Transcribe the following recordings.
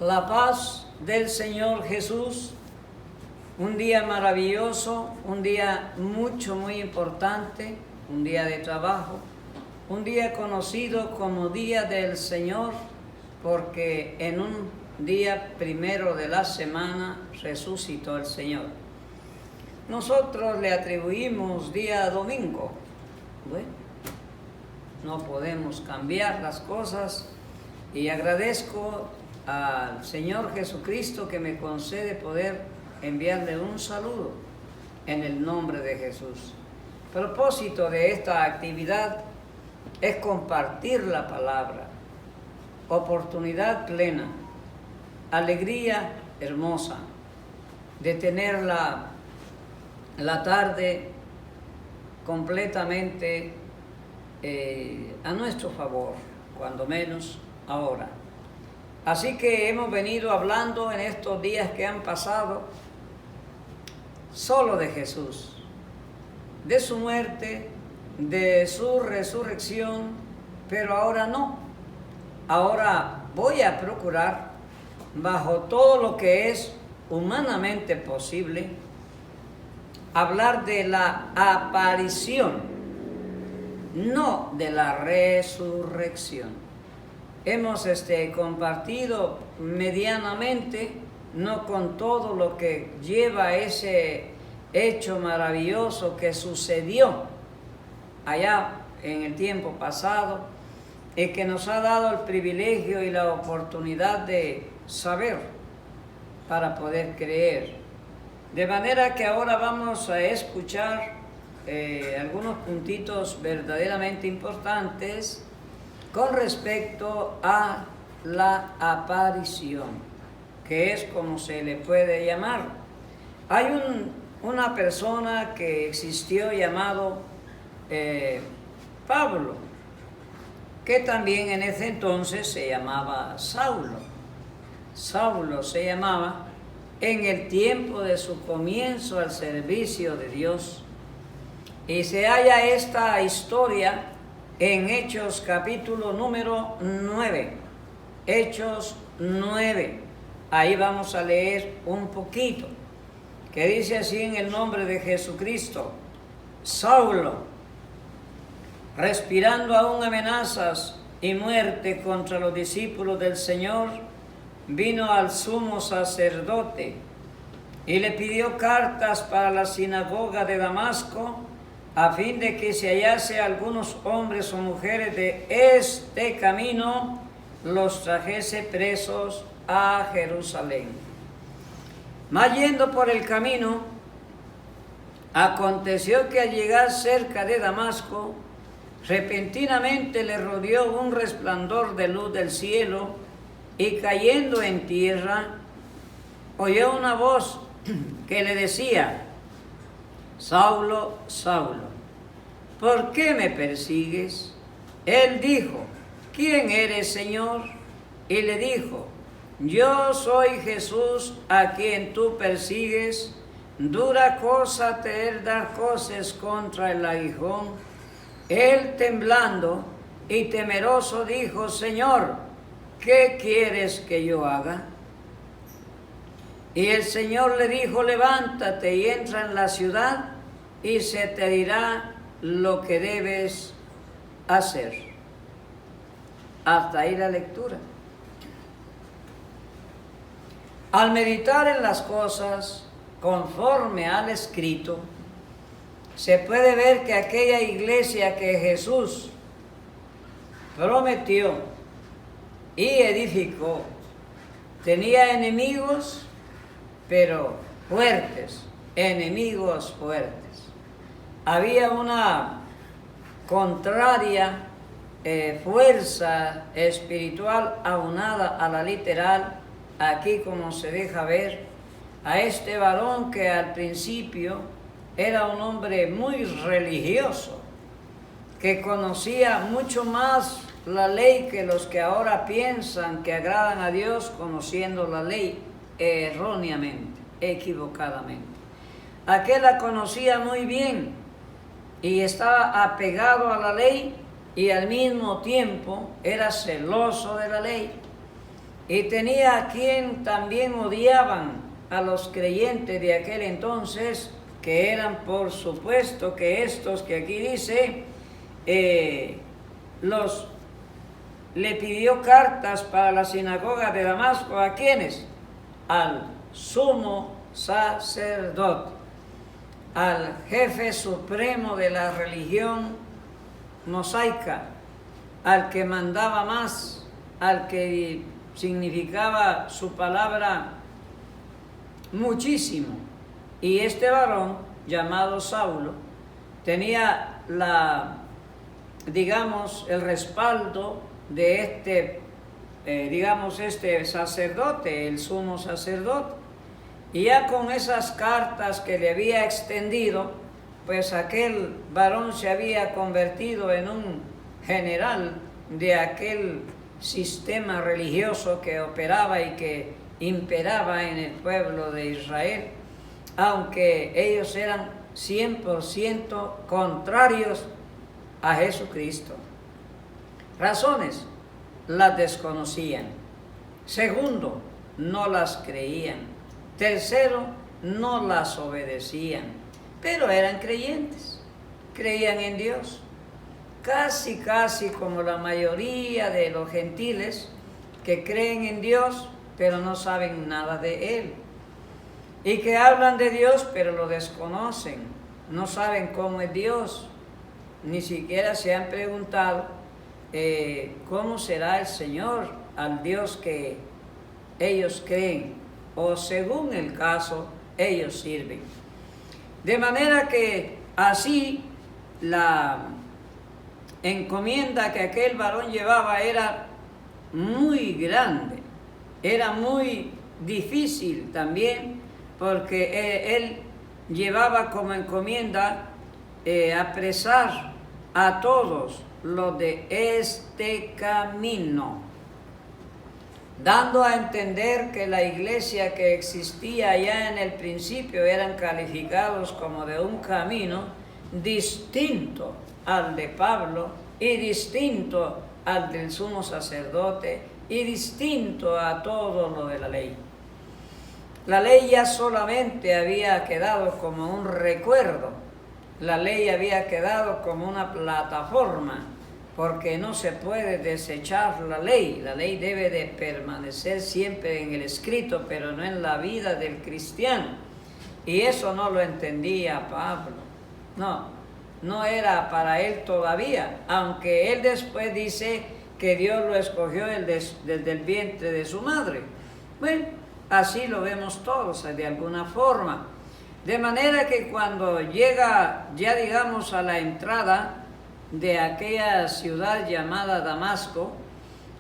La paz del Señor Jesús, un día maravilloso, un día muy importante, un día de trabajo, un día conocido como Día del Señor, porque en un día primero de la semana resucitó el Señor. Nosotros le atribuimos día domingo. Bueno, no podemos cambiar las cosas y agradezco al Señor Jesucristo que me concede poder enviarle un saludo en el nombre de Jesús. El propósito de esta actividad es compartir la palabra, oportunidad plena, alegría hermosa de tener la tarde completamente a nuestro favor, cuando menos ahora. Así que hemos venido hablando en estos días que han pasado solo de Jesús, de su muerte, de su resurrección, pero ahora no. Ahora voy a procurar, bajo todo lo que es humanamente posible, hablar de la aparición, no de la resurrección. Hemos compartido medianamente, no con todo lo que lleva ese hecho maravilloso que sucedió allá en el tiempo pasado y que nos ha dado el privilegio y la oportunidad de saber para poder creer. De manera que ahora vamos a escuchar algunos puntitos verdaderamente importantes con respecto a la aparición, que es como se le puede llamar. Hay una persona que existió llamado Pablo, que también en ese entonces se llamaba Saulo. Saulo se llamaba en el tiempo de su comienzo al servicio de Dios. Y se halla esta historia en Hechos capítulo número 9. Hechos 9. Ahí vamos a leer un poquito, que dice así en el nombre de Jesucristo: Saulo, respirando aún amenazas y muerte contra los discípulos del Señor, vino al sumo sacerdote y le pidió cartas para la sinagoga de Damasco, a fin de que se hallase algunos hombres o mujeres de este camino, los trajese presos a Jerusalén. Mas yendo por el camino, aconteció que al llegar cerca de Damasco, repentinamente le rodeó un resplandor de luz del cielo, y cayendo en tierra, oyó una voz que le decía: Saulo, Saulo, ¿por qué me persigues? Él dijo: ¿quién eres, Señor? Y le dijo: yo soy Jesús a quien tú persigues. Dura cosa te es dar coces contra el aguijón. Él, temblando y temeroso, dijo: Señor, ¿qué quieres que yo haga? Y el Señor le dijo: levántate y entra en la ciudad, y se te dirá lo que debes hacer. Hasta ahí la lectura. Al meditar en las cosas conforme al escrito, se puede ver que aquella iglesia que Jesús prometió y edificó tenía enemigos, pero fuertes, enemigos fuertes. Había una contraria fuerza espiritual aunada a la literal, aquí como se deja ver, a este varón que al principio era un hombre muy religioso, que conocía mucho más la ley que los que ahora piensan que agradan a Dios conociendo la ley erróneamente, equivocadamente. Aquel la conocía muy bien y estaba apegado a la ley y al mismo tiempo era celoso de la ley. y tenía a quien también odiaban a los creyentes de aquel entonces, que eran por supuesto que estos que aquí dice, le pidió cartas para la sinagoga de Damasco. ¿A quiénes? Al sumo sacerdote, al jefe supremo de la religión mosaica, al que mandaba más, al que significaba su palabra muchísimo. Y este varón llamado Saulo tenía el respaldo de este sacerdote, el sumo sacerdote. Y ya con esas cartas que le había extendido, pues aquel varón se había convertido en un general de aquel sistema religioso que operaba y que imperaba en el pueblo de Israel, aunque ellos eran 100% contrarios a Jesucristo. Razones: las desconocían. Segundo, no las creían. Tercero, no las obedecían. Pero eran creyentes, creían en Dios. Casi como la mayoría de los gentiles que creen en Dios, pero no saben nada de Él. Y que hablan de Dios, pero lo desconocen. No saben cómo es Dios. Ni siquiera se han preguntado cómo será el Señor, al Dios que ellos creen, o según el caso, ellos sirven. De manera que así la encomienda que aquel varón llevaba era muy grande, era muy difícil también, porque él llevaba como encomienda apresar a todos los de este camino, dando a entender que la iglesia que existía ya en el principio eran calificados como de un camino distinto al de Pablo y distinto al del sumo sacerdote y distinto a todo lo de la ley. La ley ya solamente había quedado como un recuerdo, la ley había quedado como una plataforma, porque no se puede desechar la ley debe de permanecer siempre en el escrito, pero no en la vida del cristiano. Y eso no lo entendía Pablo, no era para él todavía, aunque él después dice que Dios lo escogió desde el vientre de su madre. Bueno, así lo vemos todos de alguna forma. De manera que cuando llega ya digamos a la entrada de aquella ciudad llamada Damasco,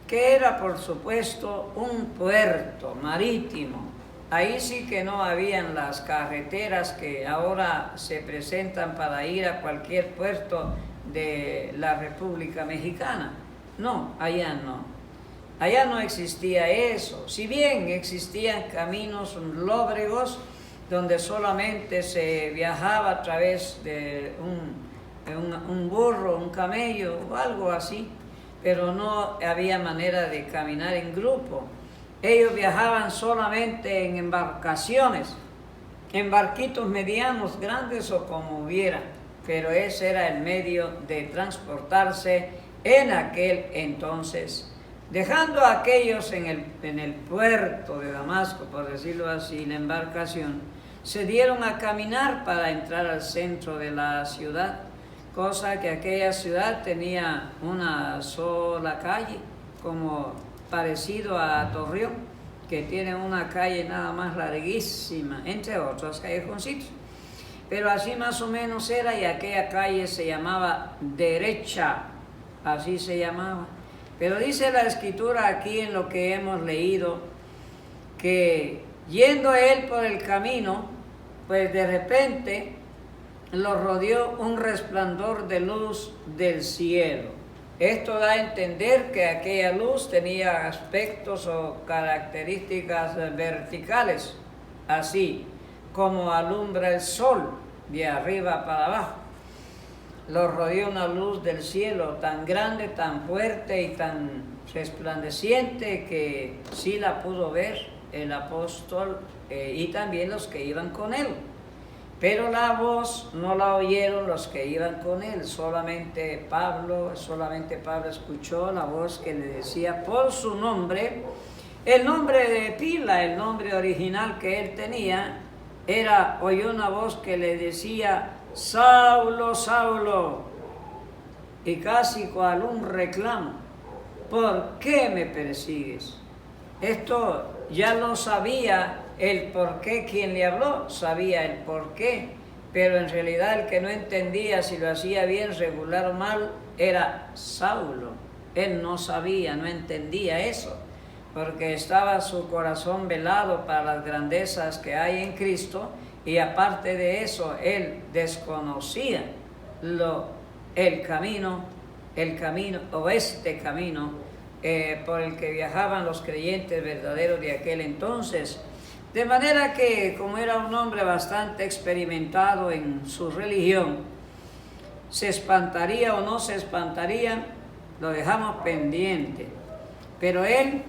que era por supuesto un puerto marítimo, ahí sí que no habían las carreteras que ahora se presentan para ir a cualquier puerto de la República Mexicana. No, allá no existía eso. Si bien existían caminos lóbregos donde solamente se viajaba a través de un burro, un camello o algo así, pero no había manera de caminar en grupo. Ellos viajaban solamente en embarcaciones, en barquitos medianos, grandes o como hubiera, pero ese era el medio de transportarse en aquel entonces. Dejando a aquellos en el puerto de Damasco, por decirlo así, la embarcación, se dieron a caminar para entrar al centro de la ciudad, cosa que aquella ciudad tenía una sola calle, como parecido a Torreón, que tiene una calle nada más larguísima, entre otros callejoncitos. Pero así más o menos era, y aquella calle se llamaba Derecha, así se llamaba. Pero dice la Escritura aquí en lo que hemos leído, que yendo él por el camino, pues de repente lo rodeó un resplandor de luz del cielo. Esto da a entender que aquella luz tenía aspectos o características verticales, así como alumbra el sol de arriba para abajo. Lo rodeó una luz del cielo tan grande, tan fuerte y tan resplandeciente que sí la pudo ver el apóstol y también los que iban con él. Pero la voz no la oyeron los que iban con él, solamente Pablo escuchó la voz que le decía por su nombre. El nombre de pila, el nombre original que él tenía, oyó una voz que le decía, Saulo, Saulo, y casi cual un reclamo, ¿por qué me persigues? Esto ya lo sabía el por qué, quien le habló sabía el por qué, pero en realidad el que no entendía si lo hacía bien, regular o mal, era Saulo. Él no sabía, no entendía eso, porque estaba su corazón velado para las grandezas que hay en Cristo, y aparte de eso, él desconocía el camino por el que viajaban los creyentes verdaderos de aquel entonces. De manera que, como era un hombre bastante experimentado en su religión, se espantaría o no se espantaría, lo dejamos pendiente. Pero él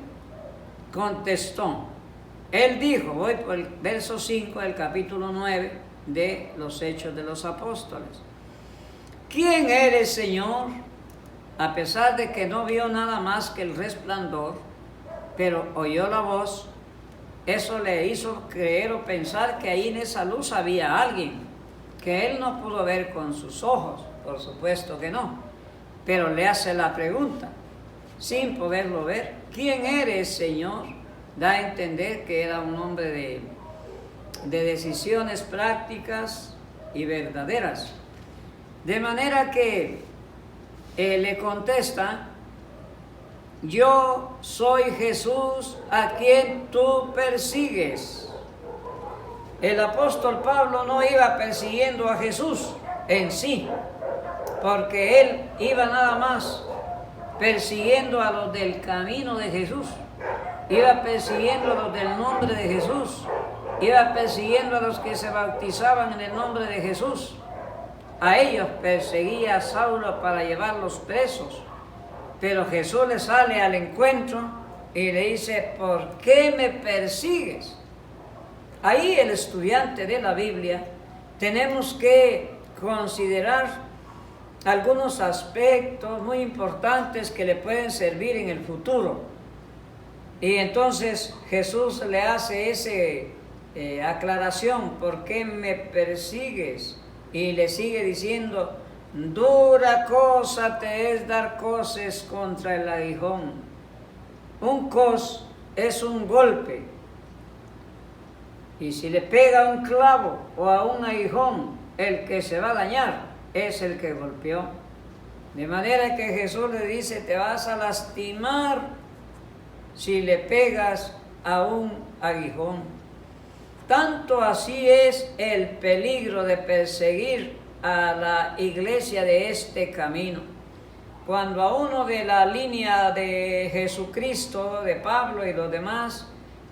contestó, él dijo, voy por el verso 5 del capítulo 9 de los Hechos de los Apóstoles. ¿Quién eres, Señor? A pesar de que no vio nada más que el resplandor, pero oyó la voz, eso le hizo creer o pensar que ahí en esa luz había alguien, que él no pudo ver con sus ojos, por supuesto que no, pero le hace la pregunta, sin poderlo ver, ¿quién eres, Señor? Da a entender que era un hombre de decisiones prácticas y verdaderas. De manera que le contesta, yo soy Jesús a quien tú persigues. El apóstol Pablo no iba persiguiendo a Jesús en sí, porque él iba nada más persiguiendo a los del camino de Jesús, iba persiguiendo a los del nombre de Jesús, iba persiguiendo a los que se bautizaban en el nombre de Jesús. A ellos perseguía a Saulo para llevarlos presos. Pero Jesús le sale al encuentro y le dice, ¿por qué me persigues? Ahí el estudiante de la Biblia tenemos que considerar algunos aspectos muy importantes que le pueden servir en el futuro. Y entonces Jesús le hace esa aclaración, ¿por qué me persigues? Y le sigue diciendo, dura cosa te es dar coces contra el aguijón. Un cos es un golpe. Y si le pega un clavo o a un aguijón, el que se va a dañar es el que golpeó. De manera que Jesús le dice, te vas a lastimar si le pegas a un aguijón. Tanto así es el peligro de perseguir a la iglesia de este camino. Cuando a uno de la línea de Jesucristo, de Pablo y los demás,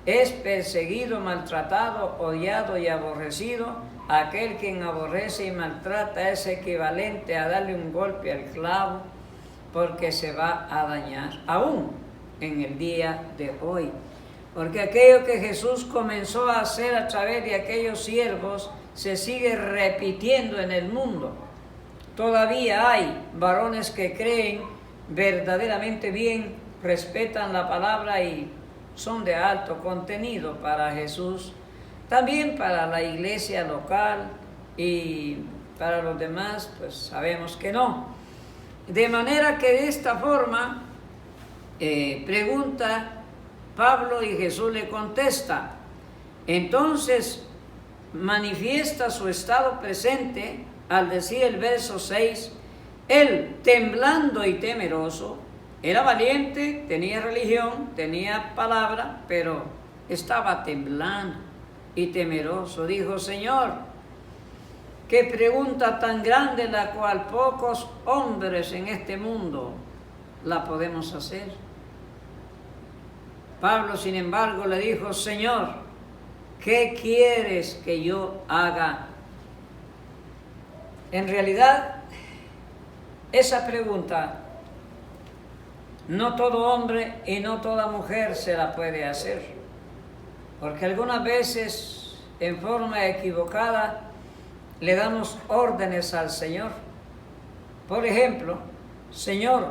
es perseguido, maltratado, odiado y aborrecido, aquel quien aborrece y maltrata es equivalente a darle un golpe al clavo, porque se va a dañar, aún en el día de hoy. Porque aquello que Jesús comenzó a hacer a través de aquellos siervos se sigue repitiendo en el mundo. Todavía hay varones que creen verdaderamente bien, respetan la palabra y son de alto contenido para Jesús, también para la iglesia local, y para los demás pues sabemos que no. De manera que de esta forma pregunta Pablo y Jesús le contesta. Entonces manifiesta su estado presente al decir el verso 6, él temblando y temeroso, era valiente, tenía religión, tenía palabra, pero estaba temblando y temeroso. Dijo, Señor, qué pregunta tan grande la cual pocos hombres en este mundo la podemos hacer. Pablo, sin embargo, le dijo, Señor, ¿qué quieres que yo haga? En realidad, esa pregunta no todo hombre y no toda mujer se la puede hacer, porque algunas veces en forma equivocada le damos órdenes al Señor. Por ejemplo, Señor,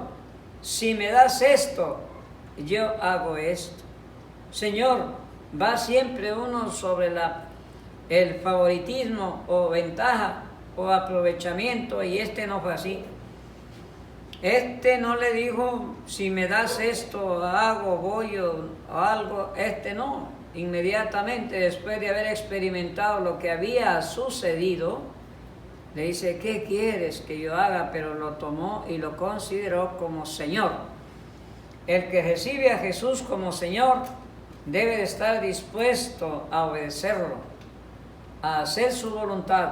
si me das esto, yo hago esto. Señor, va siempre uno sobre el favoritismo o ventaja o aprovechamiento, y no fue así. No le dijo, si me das esto, hago, voy o algo. No, inmediatamente después de haber experimentado lo que había sucedido, le dice, ¿qué quieres que yo haga? Pero lo tomó y lo consideró como Señor. El que recibe a Jesús como Señor debe de estar dispuesto a obedecerlo, a hacer su voluntad,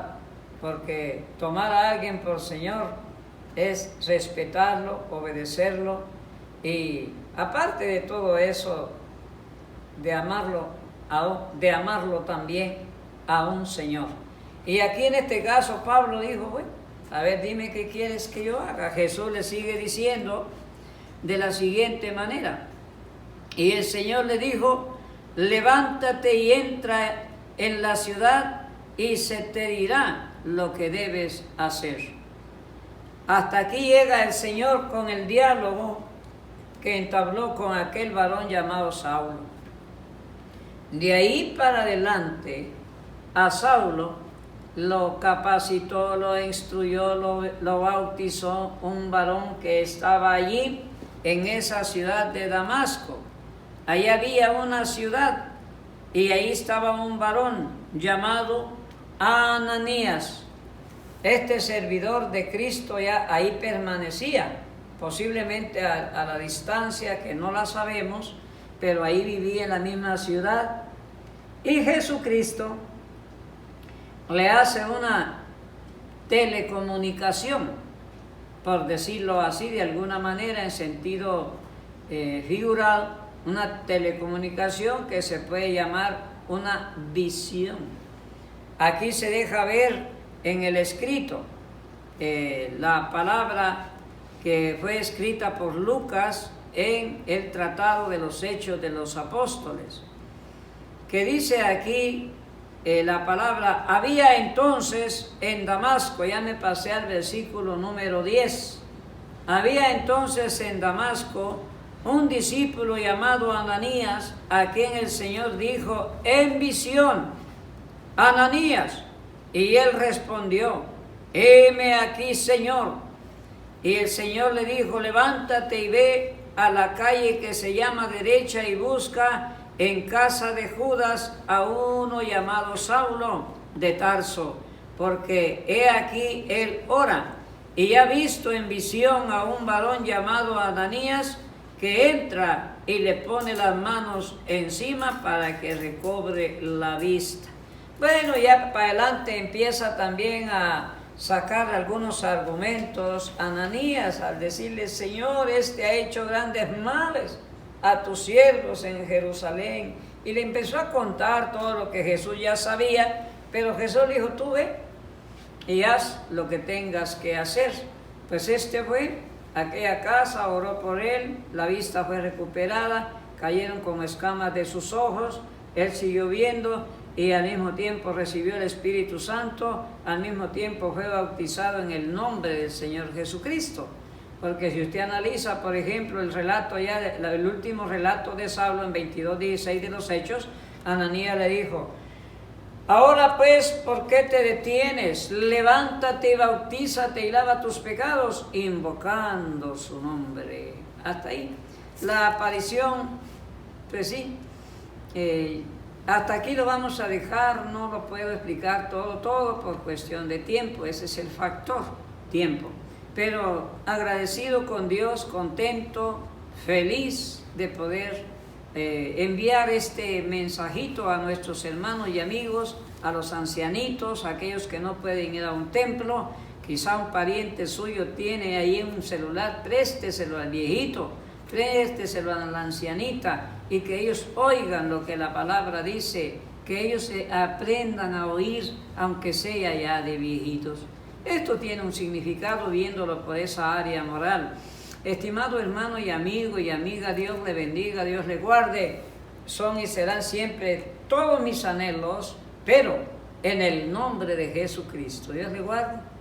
porque tomar a alguien por Señor es respetarlo, obedecerlo, y aparte de todo eso, de amarlo también a un Señor. Y aquí en este caso Pablo dijo, bueno, a ver, dime qué quieres que yo haga. Jesús le sigue diciendo de la siguiente manera, y el Señor le dijo, levántate y entra en la ciudad y se te dirá lo que debes hacer. Hasta aquí llega el Señor con el diálogo que entabló con aquel varón llamado Saulo. De ahí para adelante, a Saulo lo capacitó, lo instruyó, lo bautizó un varón que estaba allí en esa ciudad de Damasco. Ahí había una ciudad y ahí estaba un varón llamado Ananías. Este servidor de Cristo ya ahí permanecía, posiblemente a la distancia que no la sabemos, pero ahí vivía en la misma ciudad. Y Jesucristo le hace una telecomunicación, por decirlo así de alguna manera, en sentido figural, una telecomunicación que se puede llamar una visión. Aquí se deja ver en el escrito la palabra que fue escrita por Lucas en el Tratado de los Hechos de los Apóstoles, que dice aquí la palabra, había entonces en Damasco, ya me pasé al versículo número 10, había entonces en Damasco un discípulo llamado Ananías, a quien el Señor dijo en visión, Ananías, y él respondió, heme aquí, Señor. Y el Señor le dijo, levántate y ve a la calle que se llama derecha y busca en casa de Judas a uno llamado Saulo de Tarso, porque he aquí él ora, y ha visto en visión a un varón llamado Ananías, que entra y le pone las manos encima para que recobre la vista. Bueno, ya para adelante empieza también a sacar algunos argumentos Ananías al decirle, Señor, ha hecho grandes males a tus siervos en Jerusalén. Y le empezó a contar todo lo que Jesús ya sabía, pero Jesús le dijo, tú ve y haz lo que tengas que hacer. Pues fue a aquella casa, oró por él, la vista fue recuperada, cayeron como escamas de sus ojos, él siguió viendo, y al mismo tiempo recibió el Espíritu Santo, al mismo tiempo fue bautizado en el nombre del Señor Jesucristo. Porque si usted analiza, por ejemplo, el relato el último relato de Saulo en 22:16 de los Hechos, Ananías le dijo, ahora pues, ¿por qué te detienes? Levántate y bautízate y lava tus pecados, invocando su nombre. Hasta ahí. La aparición, pues sí, hasta aquí lo vamos a dejar, no lo puedo explicar todo por cuestión de tiempo, ese es el factor, tiempo. Pero agradecido con Dios, contento, feliz de poder enviar este mensajito a nuestros hermanos y amigos, a los ancianitos, a aquellos que no pueden ir a un templo, quizá un pariente suyo tiene ahí un celular, présteselo al viejito, présteselo a la ancianita, y que ellos oigan lo que la palabra dice, que ellos aprendan a oír, aunque sea ya de viejitos. Esto tiene un significado viéndolo por esa área moral. Estimado hermano y amigo y amiga, Dios le bendiga, Dios le guarde. Son y serán siempre todos mis anhelos, pero en el nombre de Jesucristo. Dios le guarde.